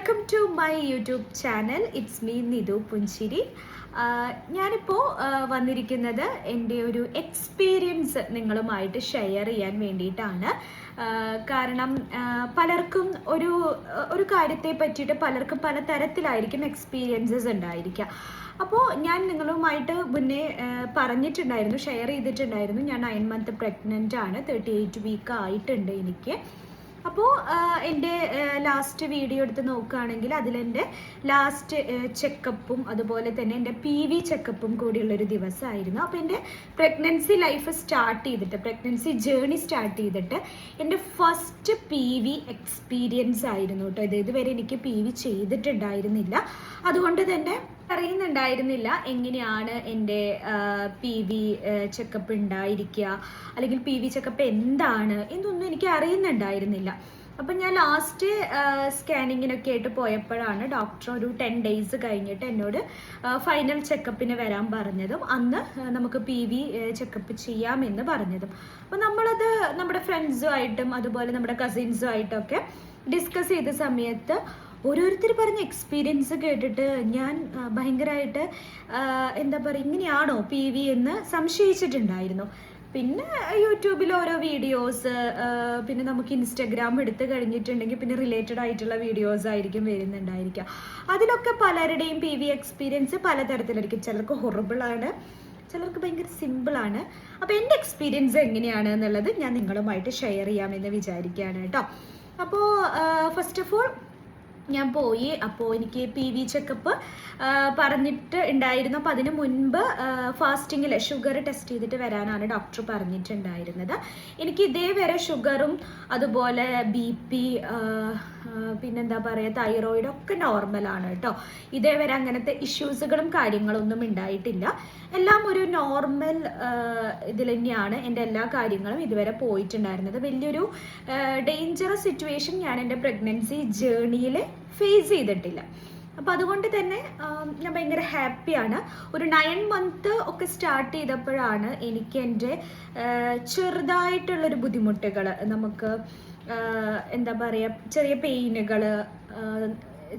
Welcome to my YouTube channel. It's me Nithu Punchiri. ഞാനിപ്പോൾ വന്നിരിക്കുന്നത് എൻ്റെ ഒരു എക്സ്പീരിയൻസ് നിങ്ങളുമായിട്ട് ഷെയർ ചെയ്യാൻ വേണ്ടിയിട്ടാണ്. കാരണം പലർക്കും ഒരു കാര്യത്തെ പറ്റിയിട്ട് പലർക്കും പല തരത്തിലായിരിക്കും എക്സ്പീരിയൻസസ് ഉണ്ടായിരിക്കുക. അപ്പോൾ ഞാൻ നിങ്ങളുമായിട്ട് മുന്നേ പറഞ്ഞിട്ടുണ്ടായിരുന്നു, ഷെയർ ചെയ്തിട്ടുണ്ടായിരുന്നു. ഞാൻ 9 month പ്രഗ്നൻ്റ് ആണ്, 38 week ആയിട്ടുണ്ട് എനിക്ക്. അപ്പോൾ എൻ്റെ ലാസ്റ്റ് വീഡിയോ എടുത്ത് നോക്കുകയാണെങ്കിൽ അതിലെൻ്റെ ലാസ്റ്റ് ചെക്കപ്പും അതുപോലെ തന്നെ എൻ്റെ PV ചെക്കപ്പും കൂടിയുള്ളൊരു ദിവസമായിരുന്നു. അപ്പോൾ എൻ്റെ പ്രഗ്നൻസി ലൈഫ് സ്റ്റാർട്ട് ചെയ്തിട്ട്, പ്രഗ്നൻസി ജേർണി സ്റ്റാർട്ട് ചെയ്തിട്ട് എൻ്റെ ഫസ്റ്റ് PV എക്സ്പീരിയൻസ് ആയിരുന്നു കേട്ടോ. ഇതുവരെ എനിക്ക് PV ചെയ്തിട്ടുണ്ടായിരുന്നില്ല. അതുകൊണ്ട് തന്നെ അറിയുന്നുണ്ടായിരുന്നില്ല എങ്ങനെയാണ് എൻ്റെ PV ചെക്കപ്പ് ഉണ്ടായിരിക്കുക, അല്ലെങ്കിൽ PV ചെക്കപ്പ് എന്താണ് എന്നൊന്നും എനിക്ക് അറിയുന്നുണ്ടായിരുന്നില്ല. അപ്പം ഞാൻ ലാസ്റ്റ് സ്കാനിങ്ങിനൊക്കെ ആയിട്ട് പോയപ്പോഴാണ് ഡോക്ടർ ഒരു 10 days കഴിഞ്ഞിട്ട് എന്നോട് ഫൈനൽ ചെക്കപ്പിന് വരാൻ പറഞ്ഞതും അന്ന് നമുക്ക് PV ചെക്കപ്പ് ചെയ്യാമെന്ന് പറഞ്ഞതും. അപ്പം നമ്മളത് നമ്മുടെ ഫ്രണ്ട്സുമായിട്ടും അതുപോലെ നമ്മുടെ കസിൻസുമായിട്ടൊക്കെ ഡിസ്കസ് ചെയ്ത സമയത്ത് ഓരോരുത്തർ പറഞ്ഞ എക്സ്പീരിയൻസ് കേട്ടിട്ട് ഞാൻ ഭയങ്കരമായിട്ട് എന്താ പറയുക, ഇങ്ങനെയാണോ PV എന്ന് സംശയിച്ചിട്ടുണ്ടായിരുന്നു. പിന്നെ യൂട്യൂബിൽ ഓരോ വീഡിയോസ്, പിന്നെ നമുക്ക് ഇൻസ്റ്റഗ്രാം എടുത്ത് കഴിഞ്ഞിട്ടുണ്ടെങ്കിൽ പിന്നെ റിലേറ്റഡ് ആയിട്ടുള്ള വീഡിയോസ് ആയിരിക്കും വരുന്നുണ്ടായിരിക്കുക. അതിലൊക്കെ പലരുടെയും PV എക്സ്പീരിയൻസ് പലതരത്തിലായിരിക്കും. ചിലർക്ക് ഹൊറബിളാണ്, ചിലർക്ക് ഭയങ്കര സിമ്പിളാണ്. അപ്പോൾ എൻ്റെ എക്സ്പീരിയൻസ് എങ്ങനെയാണ് എന്നുള്ളത് ഞാൻ നിങ്ങളുമായിട്ട് ഷെയർ ചെയ്യാമെന്ന് വിചാരിക്കുകയാണ് കേട്ടോ. അപ്പോൾ ഫസ്റ്റ് ഓഫ് ഓൾ ഞാൻ പോയി. അപ്പോൾ എനിക്ക് PV ചെക്കപ്പ് പറഞ്ഞിട്ട് ഉണ്ടായിരുന്നു. അപ്പോൾ അതിന് മുൻപ് ഫാസ്റ്റിങ്ങിൽ ഷുഗർ ടെസ്റ്റ് ചെയ്തിട്ട് വരാനാണ് ഡോക്ടർ പറഞ്ഞിട്ടുണ്ടായിരുന്നത്. എനിക്ക് ഇതേവരെ ഷുഗറും അതുപോലെ BP, പിന്നെന്താ പറയുക, തൈറോയിഡ് ഒക്കെ നോർമലാണ് കേട്ടോ. ഇതേവരെ അങ്ങനത്തെ ഇഷ്യൂസുകളും കാര്യങ്ങളൊന്നും ഉണ്ടായിട്ടില്ല. എല്ലാം ഒരു നോർമൽ ഇതിൽ തന്നെയാണ് എൻ്റെ എല്ലാ കാര്യങ്ങളും ഇതുവരെ പോയിട്ടുണ്ടായിരുന്നത്. വലിയൊരു ഡേഞ്ചറസ് സിറ്റുവേഷൻ ഞാൻ എൻ്റെ പ്രഗ്നൻസി ജേർണിയിൽ ഫേസ് ചെയ്തിട്ടില്ല. അപ്പോൾ അതുകൊണ്ട് തന്നെ ഞാൻ ഭയങ്കര ഹാപ്പിയാണ്. ഒരു 9 month ഒക്കെ സ്റ്റാർട്ട് ചെയ്തപ്പോഴാണ് എനിക്ക് എൻ്റെ ചെറുതായിട്ടുള്ളൊരു ബുദ്ധിമുട്ടുകൾ, നമുക്ക് എന്താ പറയുക, ചെറിയ പെയിനുകൾ,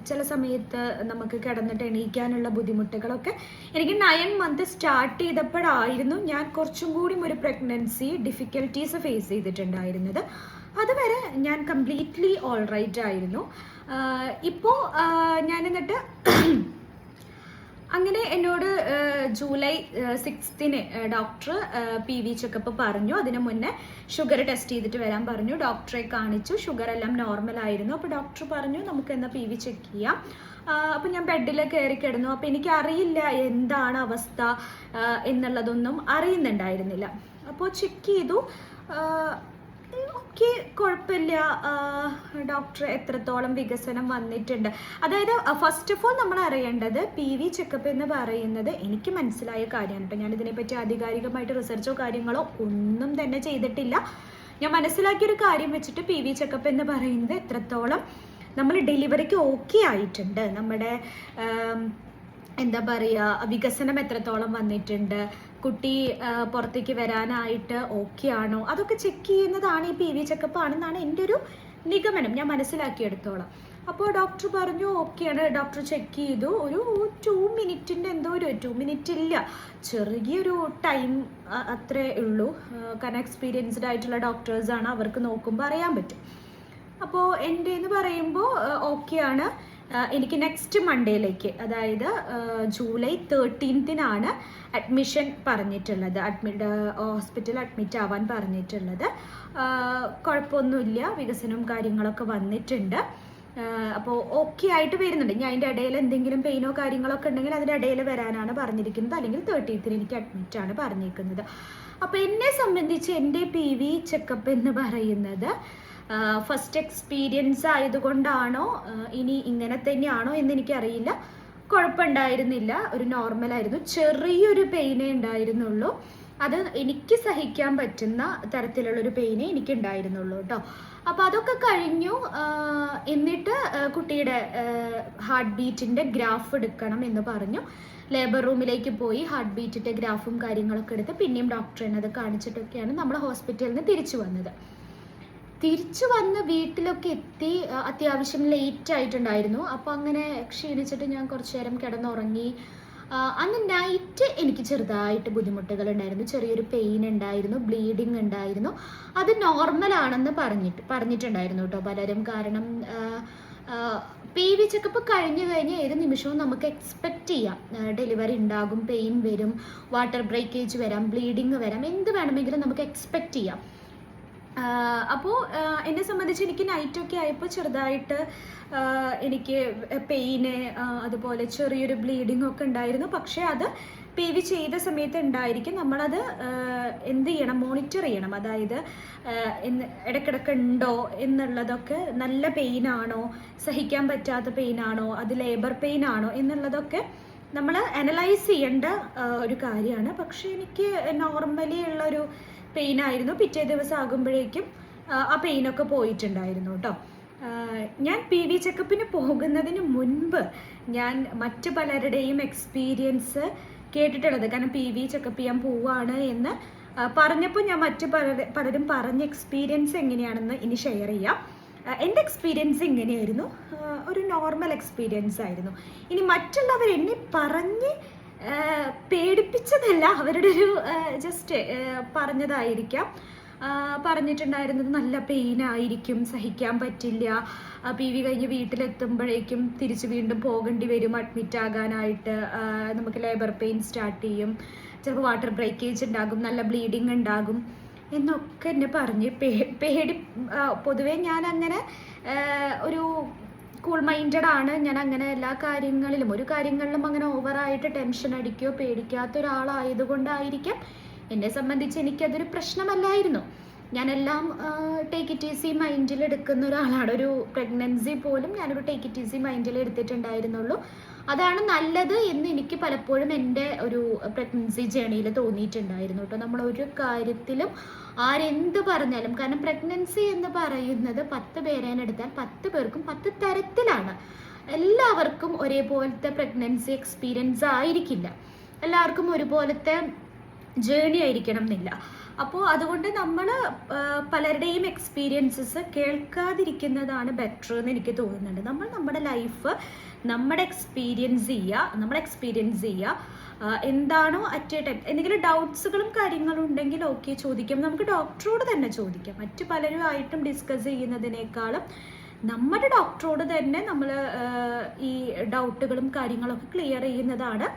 ചില സമയത്ത് നമുക്ക് കിടന്നിട്ട് എണീക്കാനുള്ള ബുദ്ധിമുട്ടുകളൊക്കെ എനിക്ക് 9 month സ്റ്റാർട്ട് ചെയ്തപ്പോഴായിരുന്നു ഞാൻ കുറച്ചും കൂടി ഒരു പ്രഗ്നൻസി ഡിഫിക്കൽട്ടീസ് ഫേസ് ചെയ്തിട്ടുണ്ടായിരുന്നത്. അതുവരെ ഞാൻ കംപ്ലീറ്റ്ലി ഓൾ റൈറ്റ് ആയിരുന്നു. ഇപ്പോൾ ഞാൻ എന്നിട്ട് അങ്ങനെ എന്നോട് July 6th doctor PV checkup പറഞ്ഞു. അതിന് മുന്നേ ഷുഗർ ടെസ്റ്റ് ചെയ്തിട്ട് വരാൻ പറഞ്ഞു. ഡോക്ടറെ കാണിച്ചു, ഷുഗർ എല്ലാം നോർമൽ ആയിരുന്നു. അപ്പോൾ ഡോക്ടർ പറഞ്ഞു നമുക്ക് എന്നാൽ PV ചെക്ക് ചെയ്യാം. അപ്പോൾ ഞാൻ ബെഡിൽ കയറി കിടന്നു. അപ്പോൾ എനിക്കറിയില്ല എന്താണ് അവസ്ഥ എന്നുള്ളതൊന്നും അറിയുന്നുണ്ടായിരുന്നില്ല. അപ്പോൾ ചെക്ക് ചെയ്തു. ഓക്കെ, കുഴപ്പമില്ല. ഡോക്ടർ എത്രത്തോളം വികസനം വന്നിട്ടുണ്ട്, അതായത് ഫസ്റ്റ് ഓഫ് ഓൾ നമ്മൾ അറിയേണ്ടത് PV ചെക്കപ്പ് എന്ന് പറയുന്നത് എനിക്ക് മനസ്സിലായ കാര്യമാണ് കേട്ടോ. ഞാനിതിനെപ്പറ്റി ആധികാരികമായിട്ട് റിസർച്ചോ കാര്യങ്ങളോ ഒന്നും തന്നെ ചെയ്തിട്ടില്ല. ഞാൻ മനസ്സിലാക്കിയൊരു കാര്യം വെച്ചിട്ട് PV ചെക്കപ്പ് എന്ന് പറയുന്നത് എത്രത്തോളം നമ്മൾ ഡെലിവറിക്ക് ഓക്കെ ആയിട്ടുണ്ട്, നമ്മുടെ എന്താ പറയുക, വികസനം എത്രത്തോളം വന്നിട്ടുണ്ട്, കുട്ടി പുറത്തേക്ക് വരാനായിട്ട് ഓക്കെ ആണോ, അതൊക്കെ ചെക്ക് ചെയ്യുന്നതാണ് ഈ PV ചെക്കപ്പ് ആണെന്നാണ് എൻ്റെ ഒരു നിഗമനം, ഞാൻ മനസ്സിലാക്കിയെടുത്തോളം. അപ്പോൾ ഡോക്ടർ പറഞ്ഞു ഓക്കെയാണ്. ഡോക്ടർ ചെക്ക് ചെയ്തു. ഒരു 2 minute എന്തോ, ഒരു 2 minute ഇല്ല, ചെറിയൊരു ടൈം അത്രേ ഉള്ളൂ. കാരണം എക്സ്പീരിയൻസ്ഡ് ആയിട്ടുള്ള ഡോക്ടേഴ്സാണ്, അവർക്ക് നോക്കുമ്പോൾ അറിയാൻ പറ്റും. അപ്പോൾ എൻ്റെ എന്ന് പറയുമ്പോൾ ഓക്കെയാണ്. എനിക്ക് നെക്സ്റ്റ് മൺഡേയിലേക്ക്, അതായത് ജൂലൈ 13th അഡ്മിഷൻ പറഞ്ഞിട്ടുള്ളത്, ഹോസ്പിറ്റലിൽ അഡ്മിറ്റ് ആവാൻ പറഞ്ഞിട്ടുള്ളത്. കുഴപ്പമൊന്നുമില്ല, വികസനവും കാര്യങ്ങളൊക്കെ വന്നിട്ടുണ്ട്. അപ്പോൾ ഓക്കെ ആയിട്ട് വരുന്നുണ്ട്. ഞാൻ അതിൻ്റെ ഇടയിൽ എന്തെങ്കിലും പെയിനോ കാര്യങ്ങളൊക്കെ ഉണ്ടെങ്കിൽ അതിൻ്റെ ഇടയിൽ വരാനാണ് പറഞ്ഞിരിക്കുന്നത്, അല്ലെങ്കിൽ 30th എനിക്ക് അഡ്മിറ്റാണ് പറഞ്ഞിരിക്കുന്നത്. അപ്പോൾ എന്നെ സംബന്ധിച്ച് എൻ്റെ PV ചെക്കപ്പ് എന്ന് പറയുന്നത് ഫസ്റ്റ് എക്സ്പീരിയൻസ് ആയതുകൊണ്ടാണോ ഇനി ഇങ്ങനെ തന്നെയാണോ എന്നെനിക്കറിയില്ല. കുഴപ്പമുണ്ടായിരുന്നില്ല, ഒരു നോർമലായിരുന്നു. ചെറിയൊരു പെയിനേ ഉണ്ടായിരുന്നുള്ളൂ. അത് എനിക്ക് സഹിക്കാൻ പറ്റുന്ന തരത്തിലുള്ളൊരു പെയിനേ എനിക്ക് ഉണ്ടായിരുന്നുള്ളൂ കേട്ടോ. അപ്പോൾ അതൊക്കെ കഴിഞ്ഞു. എന്നിട്ട് കുട്ടിയുടെ ഹാർട്ട് ബീറ്റിൻ്റെ ഗ്രാഫ് എടുക്കണം എന്ന് പറഞ്ഞു. ലേബർ റൂമിലേക്ക് പോയി ഹാർട്ട് ബീറ്റിൻ്റെ ഗ്രാഫും കാര്യങ്ങളൊക്കെ എടുത്ത് പിന്നെയും ഡോക്ടറിനെ അത് കാണിച്ചിട്ടൊക്കെയാണ് നമ്മൾ ഹോസ്പിറ്റലിൽ നിന്ന് തിരിച്ചു വന്നത്. തിരിച്ചു വന്ന് വീട്ടിലൊക്കെ എത്തി. അത്യാവശ്യം ലേറ്റ് ആയിട്ടുണ്ടായിരുന്നു. അപ്പോൾ അങ്ങനെ ക്ഷീണിച്ചിട്ട് ഞാൻ കുറച്ചു നേരം കിടന്നുറങ്ങി. അന്ന് നൈറ്റ് എനിക്ക് ചെറുതായിട്ട് ബുദ്ധിമുട്ടുകൾ ഉണ്ടായിരുന്നു, ചെറിയൊരു പെയിൻ ഉണ്ടായിരുന്നു, ബ്ലീഡിങ് ഉണ്ടായിരുന്നു. അത് നോർമലാണെന്ന് പറഞ്ഞിട്ടുണ്ടായിരുന്നു കേട്ടോ പലരും. കാരണം PV ചെക്കപ്പ് കഴിഞ്ഞ് ഏത് നിമിഷവും നമുക്ക് എക്സ്പെക്റ്റ് ചെയ്യാം ഡെലിവറി ഉണ്ടാകും, പെയിൻ വരും, വാട്ടർ ബ്രേക്കേജ് വരാം, ബ്ലീഡിങ് വരാം, എന്ത് വേണമെങ്കിലും നമുക്ക് എക്സ്പെക്റ്റ് ചെയ്യാം. അപ്പോൾ എന്നെ സംബന്ധിച്ച് എനിക്ക് നൈറ്റൊക്കെ ആയപ്പോൾ ചെറുതായിട്ട് എനിക്ക് പെയിന്, അതുപോലെ ചെറിയൊരു ബ്ലീഡിങ് ഒക്കെ ഉണ്ടായിരുന്നു. പക്ഷേ അത് PV ചെയ്ത സമയത്ത് ഉണ്ടായിരിക്കും. നമ്മളത് എന്ത് ചെയ്യണം, മോണിറ്റർ ചെയ്യണം. അതായത് ഇടയ്ക്കിടയ്ക്ക് ഉണ്ടോ എന്നുള്ളതൊക്കെ, നല്ല പെയിനാണോ, സഹിക്കാൻ പറ്റാത്ത പെയിനാണോ, അത് ലേബർ പെയിൻ ആണോ എന്നുള്ളതൊക്കെ നമ്മൾ അനലൈസ് ചെയ്യേണ്ട ഒരു കാര്യമാണ്. പക്ഷേ എനിക്ക് നോർമലി ഉള്ളൊരു പെയിനായിരുന്നു. പിറ്റേ ദിവസം ആകുമ്പോഴേക്കും ആ പെയിനൊക്കെ പോയിട്ടുണ്ടായിരുന്നു കേട്ടോ. ഞാൻ PV ചെക്കപ്പിന് പോകുന്നതിന് മുൻപ് ഞാൻ മറ്റു പലരുടെയും എക്സ്പീരിയൻസ് കേട്ടിട്ടുള്ളത്. കാരണം PV ചെക്കപ്പ് ചെയ്യാൻ പോവാണ് എന്ന് പറഞ്ഞപ്പോൾ ഞാൻ പലരും പറഞ്ഞ എക്സ്പീരിയൻസ് എങ്ങനെയാണെന്ന് ഇനി ഷെയർ ചെയ്യാം. എൻ്റെ എക്സ്പീരിയൻസ് ഇങ്ങനെയായിരുന്നു, ഒരു നോർമൽ എക്സ്പീരിയൻസ് ആയിരുന്നു. ഇനി മറ്റുള്ളവർ എന്നെ പറഞ്ഞ് പേടിപ്പിച്ചതല്ല, അവരുടെ ഒരു ജസ്റ്റ് പറഞ്ഞതായിരിക്കാം. പറഞ്ഞിട്ടുണ്ടായിരുന്നത് നല്ല പെയിനായിരിക്കും, സഹിക്കാൻ പറ്റില്ല, PV കഴിഞ്ഞ് വീട്ടിലെത്തുമ്പോഴേക്കും തിരിച്ച് വീണ്ടും പോകേണ്ടി വരും അഡ്മിറ്റ് ആകാനായിട്ട്, നമുക്ക് ലേബർ പെയിൻ സ്റ്റാർട്ട് ചെയ്യും, ചിലപ്പോൾ വാട്ടർ ബ്രേക്കേജ് ഉണ്ടാകും, നല്ല ബ്ലീഡിങ് ഉണ്ടാകും എന്നൊക്കെ എന്നെ പറഞ്ഞ് പേടി. പൊതുവേ ഞാൻ അങ്ങനെ ഒരു കൂൾ മൈൻഡഡ് ആണ്. ഞാൻ അങ്ങനെ എല്ലാ കാര്യങ്ങളിലും, ഒരു കാര്യങ്ങളിലും അങ്ങനെ ഓവറായിട്ട് ടെൻഷൻ അടിക്കുകയോ പേടിക്കാത്ത ഒരാളായതുകൊണ്ടായിരിക്കാം എന്നെ സംബന്ധിച്ച് എനിക്കതൊരു പ്രശ്നമല്ലായിരുന്നു. ഞാനെല്ലാം ടേക്ക് ഇറ്റ് ഈസി മൈൻഡിൽ എടുക്കുന്ന ഒരാളാണ്. ഒരു പ്രഗ്നൻസി പോലും ഞാനൊരു ടേക്ക് ഇറ്റ് ഈസി മൈൻഡിൽ എടുത്തിട്ടുണ്ടായിരുന്നുള്ളൂ. അതാണ് നല്ലത് എന്ന് എനിക്ക് പലപ്പോഴും എൻ്റെ ഒരു പ്രഗ്നൻസി ജേണിയിൽ തോന്നിയിട്ടുണ്ടായിരുന്നു കേട്ടോ. നമ്മളൊരു കാര്യത്തിലും ആരെന്ത് പറഞ്ഞാലും, കാരണം പ്രഗ്നൻസി എന്ന് പറയുന്നത് 10 പേരേനെ എടുത്താൽ 10 പേർക്കും 10 തരത്തിലാണ്. എല്ലാവർക്കും ഒരേപോലത്തെ പ്രഗ്നൻസി എക്സ്പീരിയൻസ് ആയിരിക്കില്ല, എല്ലാവർക്കും ഒരുപോലത്തെ ജേണി ആയിരിക്കണം എന്നില്ല. അപ്പോൾ അതുകൊണ്ട് നമ്മൾ പലരുടെയും എക്സ്പീരിയൻസസ് കേൾക്കാതിരിക്കുന്നതാണ് ബെറ്റർ എന്ന് എനിക്ക് തോന്നുന്നുണ്ട്. നമ്മൾ നമ്മുടെ ലൈഫ് നമ്മുടെ എക്സ്പീരിയൻസ് ചെയ്യുക. എന്താണോ അറ്റ് എ ടൈം. എന്തെങ്കിലും ഡൗട്ട്സുകളും കാര്യങ്ങളും ഉണ്ടെങ്കിൽ ഓക്കെ ചോദിക്കാം, നമുക്ക് ഡോക്ടറോട് തന്നെ ചോദിക്കാം. മറ്റു പലരുമായിട്ടും ഡിസ്കസ് ചെയ്യുന്നതിനേക്കാളും നമ്മുടെ ഡോക്ടറോട് തന്നെ നമ്മൾ ഈ ഡൗട്ടുകളും കാര്യങ്ങളൊക്കെ ക്ലിയർ ചെയ്യുന്നതാണ്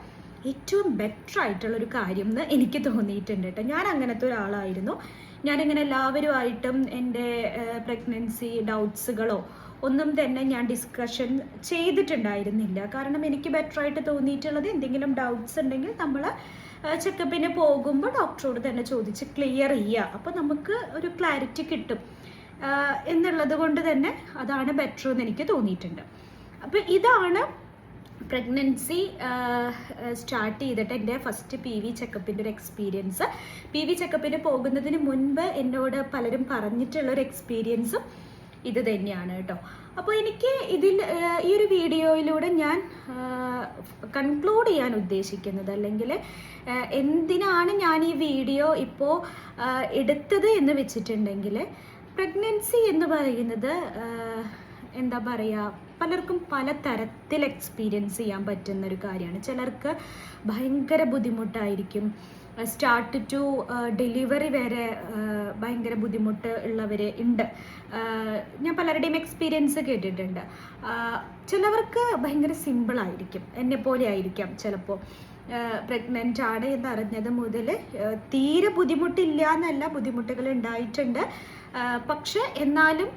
ഏറ്റവും ബെറ്റർ ആയിട്ടുള്ളൊരു കാര്യം എന്ന് എനിക്ക് തോന്നിയിട്ടുണ്ട് കേട്ടോ. ഞാൻ അങ്ങനത്തെ ഒരാളായിരുന്നു. ഞാനിങ്ങനെ എല്ലാവരുമായിട്ടും എൻ്റെ പ്രഗ്നൻസി ഡൗട്ട്സുകളോ ഒന്നും തന്നെ ഞാൻ ഡിസ്കഷൻ ചെയ്തിട്ടുണ്ടായിരുന്നില്ല. കാരണം എനിക്ക് ബെറ്ററായിട്ട് തോന്നിയിട്ടുള്ളത്, എന്തെങ്കിലും ഡൗട്ട്സ് ഉണ്ടെങ്കിൽ നമ്മൾ ചെക്കപ്പിന് പോകുമ്പോൾ ഡോക്ടറോട് തന്നെ ചോദിച്ച് ക്ലിയർ ചെയ്യുക. അപ്പോൾ നമുക്ക് ഒരു ക്ലാരിറ്റി കിട്ടും എന്നുള്ളത് കൊണ്ട് തന്നെ അതാണ് ബെറ്റർ എന്ന് എനിക്ക് തോന്നിയിട്ടുണ്ട്. അപ്പോൾ ഇതാണ് പ്രഗ്നൻസി സ്റ്റാർട്ട് ചെയ്തിട്ട് എൻ്റെ ഫസ്റ്റ് PV ചെക്കപ്പിൻ്റെ ഒരു എക്സ്പീരിയൻസ്. PV ചെക്കപ്പിന് പോകുന്നതിന് മുൻപ് എന്നോട് പലരും പറഞ്ഞിട്ടുള്ളൊരു എക്സ്പീരിയൻസും ഇത് തന്നെയാണ് കേട്ടോ. അപ്പോൾ എനിക്ക് ഇതിൽ ഈ ഒരു വീഡിയോയിലൂടെ ഞാൻ കൺക്ലൂഡ് ചെയ്യാൻ ഉദ്ദേശിക്കുന്നത്, അല്ലെങ്കിൽ എന്തിനാണ് ഞാൻ ഈ വീഡിയോ ഇപ്പോൾ എടുത്തത് എന്ന് വെച്ചിട്ടുണ്ടെങ്കിൽ, പ്രഗ്നൻസി എന്ന് പറയുന്നത് എന്താ പറയുക, പലർക്കും പല തരത്തിൽ എക്സ്പീരിയൻസ് ചെയ്യാൻ പറ്റുന്നൊരു കാര്യമാണ്. ചിലർക്ക് ഭയങ്കര ബുദ്ധിമുട്ടായിരിക്കും, സ്റ്റാർട്ട് ടു ഡെലിവറി വരെ ഭയങ്കര ബുദ്ധിമുട്ട് ഉള്ളവർ ഉണ്ട്. ഞാൻ പലരുടെയും എക്സ്പീരിയൻസ് കേട്ടിട്ടുണ്ട്. ചിലവർക്ക് ഭയങ്കര സിമ്പിളായിരിക്കും, എന്നെപ്പോലെ ആയിരിക്കാം ചിലപ്പോൾ. പ്രഗ്നൻ്റ് ആണ് എന്നറിഞ്ഞത് മുതൽ തീരെ ബുദ്ധിമുട്ടില്ല എന്നല്ല, ബുദ്ധിമുട്ടുകൾ ഉണ്ടായിട്ടുണ്ട്. പക്ഷെ എന്നാലും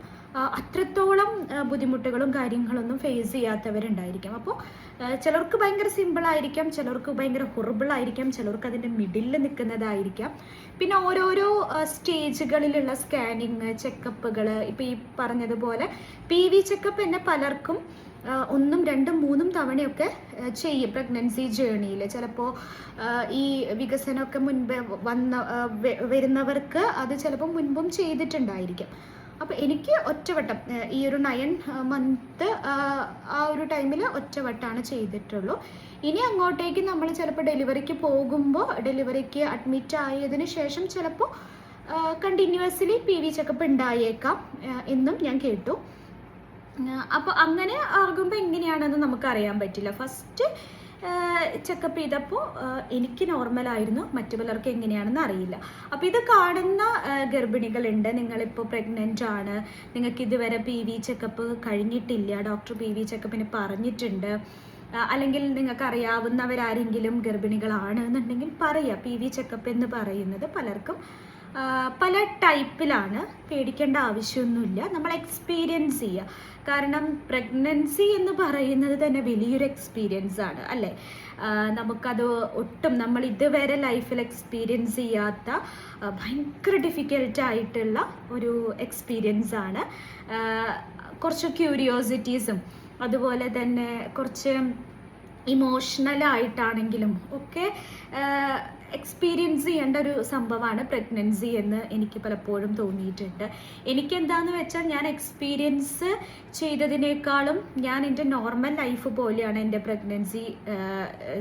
അത്രത്തോളം ബുദ്ധിമുട്ടുകളും കാര്യങ്ങളൊന്നും ഫേസ് ചെയ്യാത്തവരുണ്ടായിരിക്കാം. അപ്പോൾ ചിലർക്ക് ഭയങ്കര സിമ്പിളായിരിക്കാം, ചിലർക്ക് ഭയങ്കര ഹൊറിബിളായിരിക്കാം, ചിലർക്ക് അതിൻ്റെ മിഡിൽ നിൽക്കുന്നതായിരിക്കാം. പിന്നെ ഓരോരോ സ്റ്റേജുകളിലുള്ള സ്കാനിങ് ചെക്കപ്പുകൾ, ഇപ്പോൾ ഈ പറഞ്ഞതുപോലെ PV ചെക്കപ്പ് തന്നെ പലർക്കും 1, 2, 3 തവണയൊക്കെ ചെയ്യും പ്രഗ്നൻസി ജേണിയിൽ. ചിലപ്പോൾ ഈ വികസനമൊക്കെ മുൻപ് വരുന്നവർക്ക് അത് ചിലപ്പോൾ മുൻപും ചെയ്തിട്ടുണ്ടായിരിക്കും. അപ്പോൾ എനിക്ക് ഒറ്റവട്ടം ഈ ഒരു 9 മന്ത് ആ ഒരു ടൈമിൽ ഒറ്റവട്ടമാണ് ചെയ്തിട്ടുള്ളൂ. ഇനി അങ്ങോട്ടേക്ക് നമ്മൾ ചിലപ്പോൾ ഡെലിവറിക്ക് പോകുമ്പോൾ, ഡെലിവറിക്ക് അഡ്മിറ്റ് ആയതിന് ശേഷം ചിലപ്പോൾ കണ്ടിന്യൂസ്ലി PV ചെക്കപ്പ് ഉണ്ടായേക്കാം എന്നും ഞാൻ കേട്ടു. അപ്പോൾ അങ്ങനെ ആകുമ്പോൾ എങ്ങനെയാണെന്ന് നമുക്കറിയാൻ പറ്റില്ല. ഫസ്റ്റ് ചെക്കപ്പ് ചെയ്തപ്പോൾ എനിക്ക് നോർമലായിരുന്നു, മറ്റു പലർക്കും എങ്ങനെയാണെന്ന് അറിയില്ല. അപ്പോൾ ഇത് കാണുന്ന ഗർഭിണികളുണ്ട്, നിങ്ങളിപ്പോൾ പ്രഗ്നൻ്റ് ആണ്, നിങ്ങൾക്ക് ഇതുവരെ PV ചെക്കപ്പ് കഴിഞ്ഞിട്ടില്ല, ഡോക്ടർ PV ചെക്കപ്പിന് പറഞ്ഞിട്ടുണ്ട്, അല്ലെങ്കിൽ നിങ്ങൾക്ക് അറിയാവുന്നവരാരെങ്കിലും ഗർഭിണികളാണ് എന്നുണ്ടെങ്കിൽ പറയുക. PV ചെക്കപ്പ് എന്ന് പറയുന്നത് പലർക്കും പല ടൈപ്പിലാണ്, പേടിക്കേണ്ട ആവശ്യമൊന്നുമില്ല. നമ്മൾ എക്സ്പീരിയൻസ് ചെയ്യുക. കാരണം പ്രഗ്നൻസി എന്ന് പറയുന്നത് തന്നെ വലിയൊരു എക്സ്പീരിയൻസ് ആണ് അല്ലേ. നമുക്കത് ഒട്ടും നമ്മൾ ഇതുവരെ ലൈഫിൽ എക്സ്പീരിയൻസ് ചെയ്യാത്ത ഭയങ്കര ഡിഫിക്കൽട്ടായിട്ടുള്ള ഒരു എക്സ്പീരിയൻസ് ആണ്. കുറച്ച് ക്യൂരിയോസിറ്റീസും അതുപോലെ തന്നെ കുറച്ച് ഇമോഷണലായിട്ടാണെങ്കിലും ഒക്കെ എക്സ്പീരിയൻസ് ചെയ്യേണ്ട ഒരു സംഭവമാണ് പ്രഗ്നൻസി എന്ന് എനിക്ക് പലപ്പോഴും തോന്നിയിട്ടുണ്ട്. എനിക്കെന്താന്ന് വെച്ചാൽ ഞാൻ എക്സ്പീരിയൻസ് ചെയ്തതിനേക്കാളും ഞാൻ എൻ്റെ നോർമൽ ലൈഫ് പോലെയാണ് എൻ്റെ പ്രഗ്നൻസി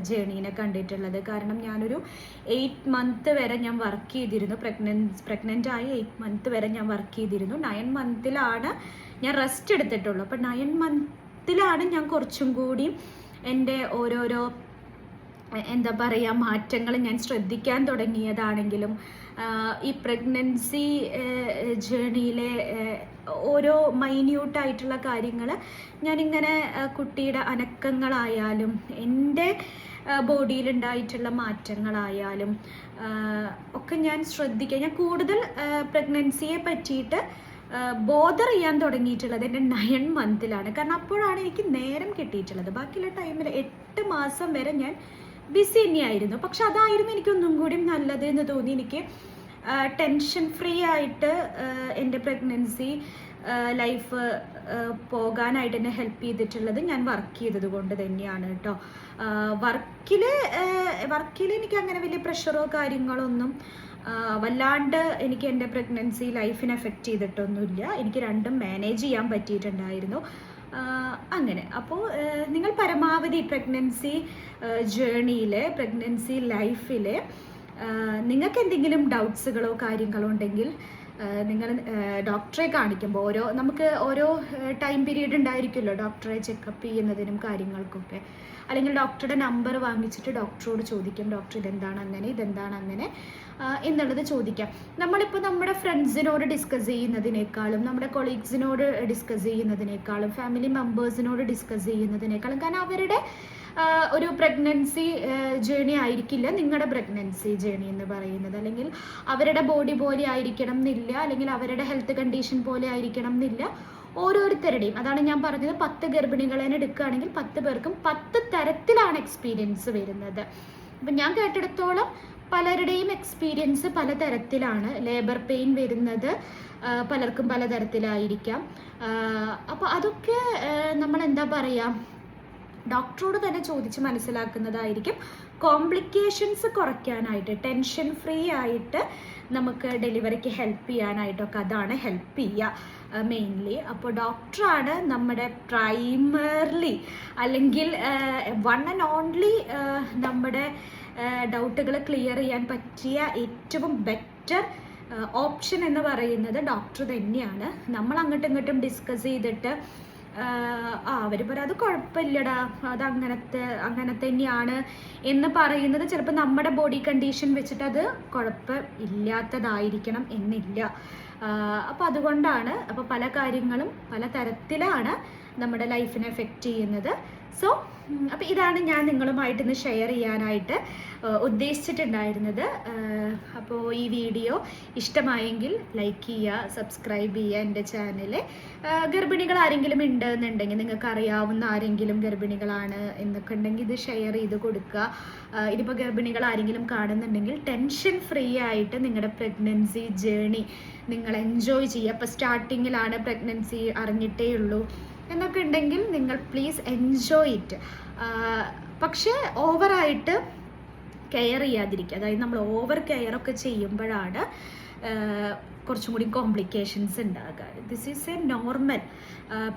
ജേണീനെ കണ്ടിട്ടുള്ളത്. കാരണം ഞാനൊരു 8 മന്ത് വരെ ഞാൻ വർക്ക് ചെയ്തിരുന്നു. പ്രഗ്നൻ്റ് ആയി 8 മന്ത് വരെ ഞാൻ വർക്ക് ചെയ്തിരുന്നു. 9 മന്തിലാണ് ഞാൻ റെസ്റ്റ് എടുത്തിട്ടുള്ളൂ. അപ്പോൾ 9 മന്തിലാണ് ഞാൻ കുറച്ചും കൂടി എൻ്റെ ഓരോരോ എന്താ പറയുക മാറ്റങ്ങൾ ഞാൻ ശ്രദ്ധിക്കാൻ തുടങ്ങിയതാണെങ്കിലും ഈ പ്രഗ്നൻസി ജേണിയിലെ ഓരോ മൈന്യൂട്ടായിട്ടുള്ള കാര്യങ്ങൾ ഞാനിങ്ങനെ കുട്ടിയുടെ അനക്കങ്ങളായാലും എൻ്റെ ബോഡിയിലുണ്ടായിട്ടുള്ള മാറ്റങ്ങളായാലും ഒക്കെ ഞാൻ ശ്രദ്ധിക്കുക. ഞാൻ കൂടുതൽ പ്രഗ്നൻസിയെ പറ്റിയിട്ട് ബോദർ ചെയ്യാൻ തുടങ്ങിയിട്ടുള്ളത് എൻ്റെ 9 മന്തിലാണ്. കാരണം അപ്പോഴാണ് എനിക്ക് നേരം കിട്ടിയിട്ടുള്ളത്. ബാക്കിയുള്ള ടൈമിൽ 8 മാസം വരെ ഞാൻ ബിസി തന്നെയായിരുന്നു. പക്ഷെ അതായിരുന്നു എനിക്കൊന്നും കൂടി നല്ലത് എന്ന് തോന്നി. എനിക്ക് ടെൻഷൻ ഫ്രീ ആയിട്ട് എൻ്റെ പ്രഗ്നൻസി ലൈഫ് പോകാനായിട്ട് എന്നെ ഹെൽപ്പ് ചെയ്തിട്ടുള്ളത് ഞാൻ വർക്ക് ചെയ്തത് കൊണ്ട് തന്നെയാണ് കേട്ടോ. വർക്കിൽ എനിക്ക് അങ്ങനെ വലിയ പ്രഷറോ കാര്യങ്ങളൊന്നും വല്ലാണ്ട് എനിക്ക് എൻ്റെ പ്രഗ്നൻസി ലൈഫിനെ എഫക്റ്റ് ചെയ്തിട്ടൊന്നുമില്ല. എനിക്ക് രണ്ടും മാനേജ് ചെയ്യാൻ പറ്റിയിട്ടുണ്ടായിരുന്നു. അങ്ങനെ അപ്പോൾ നിങ്ങൾ പരമാവധി പ്രഗ്നൻസി ജേണിയിൽ പ്രഗ്നൻസി ലൈഫിൽ നിങ്ങൾക്ക് എന്തെങ്കിലും ഡൗട്ട്സുകളോ കാര്യങ്ങളോ ഉണ്ടെങ്കിൽ നിങ്ങൾ ഡോക്ടറെ കാണിക്കുമ്പോൾ നമുക്ക് ഓരോ ടൈം പീരീഡ് ഉണ്ടായിരിക്കുമല്ലോ ഡോക്ടറെ ചെക്കപ്പ് ചെയ്യുന്നതിനും കാര്യങ്ങൾക്കൊക്കെ. അല്ലെങ്കിൽ ഡോക്ടറുടെ നമ്പർ വാങ്ങിച്ചിട്ട് ഡോക്ടറോട് ചോദിക്കും, ഡോക്ടർ ഇതെന്താണ് അങ്ങനെ എന്നുള്ളത് ചോദിക്കാം. നമ്മളിപ്പോൾ നമ്മുടെ ഫ്രണ്ട്സിനോട് ഡിസ്കസ് ചെയ്യുന്നതിനേക്കാളും നമ്മുടെ കൊളീഗ്സിനോട് ഡിസ്കസ് ചെയ്യുന്നതിനേക്കാളും ഫാമിലി മെമ്പേഴ്സിനോട് ഡിസ്കസ് ചെയ്യുന്നതിനേക്കാളും, കാരണം അവരുടെ ഒരു പ്രഗ്നൻസി ജേണി ആയിരിക്കില്ല നിങ്ങളുടെ പ്രഗ്നൻസി ജേണി എന്ന് പറയുന്നത്. അല്ലെങ്കിൽ അവരുടെ ബോഡി പോലെ ആയിരിക്കണം എന്നില്ല, അല്ലെങ്കിൽ അവരുടെ ഹെൽത്ത് കണ്ടീഷൻ പോലെ ആയിരിക്കണം എന്നില്ല. ഓരോരുത്തരുടെയും, അതാണ് ഞാൻ പറഞ്ഞത്, 10 ഗർഭിണികളെ എടുക്കുകയാണെങ്കിൽ 10 പേർക്കും 10 തരത്തിലാണ് എക്സ്പീരിയൻസ് വരുന്നത്. അപ്പം ഞാൻ കേട്ടിടത്തോളം പലരുടെയും എക്സ്പീരിയൻസ് പലതരത്തിലാണ്. ലേബർ പെയിൻ വരുന്നത് പലർക്കും പലതരത്തിലായിരിക്കാം. അപ്പോൾ അതൊക്കെ നമ്മൾ എന്താ പറയുക, ഡോക്ടറോട് തന്നെ ചോദിച്ച് മനസ്സിലാക്കുന്നതായിരിക്കും. കോംപ്ലിക്കേഷൻസ് കുറയ്ക്കാനായിട്ട്, ടെൻഷൻ ഫ്രീ ആയിട്ട് നമുക്ക് ഡെലിവറിക്ക് ഹെൽപ്പ് ചെയ്യാനായിട്ടൊക്കെ അതാണ് ഹെൽപ്പ് ചെയ്യുക മെയിൻലി. അപ്പോൾ ഡോക്ടറാണ് നമ്മുടെ പ്രൈമർലി, അല്ലെങ്കിൽ വൺ ആൻഡ് ഓൺലി നമ്മുടെ ഡൗട്ടുകൾ ക്ലിയർ ചെയ്യാൻ പറ്റിയ ഏറ്റവും ബെറ്റർ ഓപ്ഷൻ എന്ന് പറയുന്നത് ഡോക്ടർ തന്നെയാണ്. നമ്മൾ അങ്ങോട്ടും ഇങ്ങോട്ടും ഡിസ്കസ് ചെയ്തിട്ട് അവർ പറയും അത് കുഴപ്പമില്ലടാ, അത് അങ്ങനെ തന്നെയാണ് എന്ന് പറയുന്നത് ചിലപ്പോൾ നമ്മുടെ ബോഡി കണ്ടീഷൻ വെച്ചിട്ട് അത് കുഴപ്പമില്ലാത്തതായിരിക്കണം എന്നില്ല. അപ്പോൾ അതുകൊണ്ടാണ്, അപ്പോൾ പല കാര്യങ്ങളും പല തരത്തിലാണ് നമ്മുടെ ലൈഫിനെ എഫക്റ്റ് ചെയ്യുന്നത്. സോ അപ്പോൾ ഇതാണ് ഞാൻ നിങ്ങളുമായിട്ട് ഇന്ന് ഷെയർ ചെയ്യാനായിട്ട് ഉദ്ദേശിച്ചിട്ടുണ്ടായിരുന്നത്. അപ്പോൾ ഈ വീഡിയോ ഇഷ്ടമായെങ്കിൽ ലൈക്ക് ചെയ്യുക, സബ്സ്ക്രൈബ് ചെയ്യുക എൻ്റെ ചാനൽ. ഗർഭിണികൾ ആരെങ്കിലും ഉണ്ടെന്നുണ്ടെങ്കിൽ, നിങ്ങൾക്ക് അറിയാവുന്ന ആരെങ്കിലും ഗർഭിണികളാണ് എന്നൊക്കെ ഉണ്ടെങ്കിൽ ഇത് ഷെയർ ചെയ്ത് കൊടുക്കുക. ഇതിപ്പോൾ ഗർഭിണികൾ ആരെങ്കിലും കാണുന്നുണ്ടെങ്കിൽ ടെൻഷൻ ഫ്രീ ആയിട്ട് നിങ്ങളുടെ പ്രഗ്നൻസി ജേണി നിങ്ങൾ എൻജോയ് ചെയ്യുക. അപ്പോൾ സ്റ്റാർട്ടിങ്ങിലാണ് പ്രഗ്നൻസി അറിഞ്ഞിട്ടേ ഉള്ളൂ എന്നൊക്കെ ഉണ്ടെങ്കിൽ നിങ്ങൾ പ്ലീസ് എൻജോയ് ഇറ്റ്. പക്ഷേ ഓവറായിട്ട് കെയർ ചെയ്യാതിരിക്കുക. അതായത് നമ്മൾ ഓവർ കെയർ ഒക്കെ ചെയ്യുമ്പോഴാണ് കുറച്ചും കൂടി കോംപ്ലിക്കേഷൻസ് ഉണ്ടാകുക. This is A normal.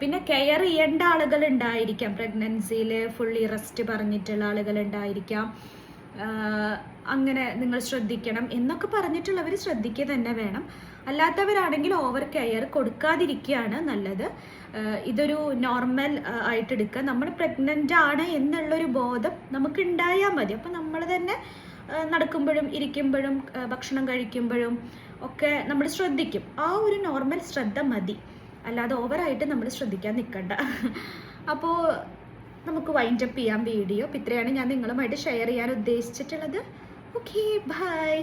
പിന്നെ കെയർ ചെയ്യേണ്ട ആളുകൾ ഉണ്ടായിരിക്കാം, പ്രഗ്നൻസിയിൽ ഫുള്ളി റെസ്റ്റ് പറഞ്ഞിട്ടുള്ള ആളുകൾ ഉണ്ടായിരിക്കാം, അങ്ങനെ നിങ്ങൾ ശ്രദ്ധിക്കണം എന്നൊക്കെ പറഞ്ഞിട്ടുള്ളവർ ശ്രദ്ധിക്കുക തന്നെ വേണം. അല്ലാത്തവരാണെങ്കിൽ ഓവർ കെയർ കൊടുക്കാതിരിക്കുകയാണ് നല്ലത്. ഇതൊരു നോർമൽ ആയിട്ടെടുക്കുക. നമ്മൾ പ്രഗ്നൻ്റ് ആണ് എന്നുള്ളൊരു ബോധം നമുക്ക് ഉണ്ടായാൽ മതി. അപ്പം നമ്മൾ തന്നെ നടക്കുമ്പോഴും ഇരിക്കുമ്പോഴും ഭക്ഷണം കഴിക്കുമ്പോഴും ഒക്കെ നമ്മൾ ശ്രദ്ധിക്കും. ആ ഒരു നോർമൽ ശ്രദ്ധ മതി, അല്ലാതെ ഓവറായിട്ട് നമ്മൾ ശ്രദ്ധിക്കാൻ നിൽക്കണ്ട. അപ്പോൾ നമുക്ക് വൈൻഡപ്പ് ചെയ്യാം വീഡിയോ. അപ്പോൾ ഇത്രയാണ് ഞാൻ നിങ്ങളുമായിട്ട് ഷെയർ ചെയ്യാൻ ഉദ്ദേശിച്ചിട്ടുള്ളത്. Okay, by.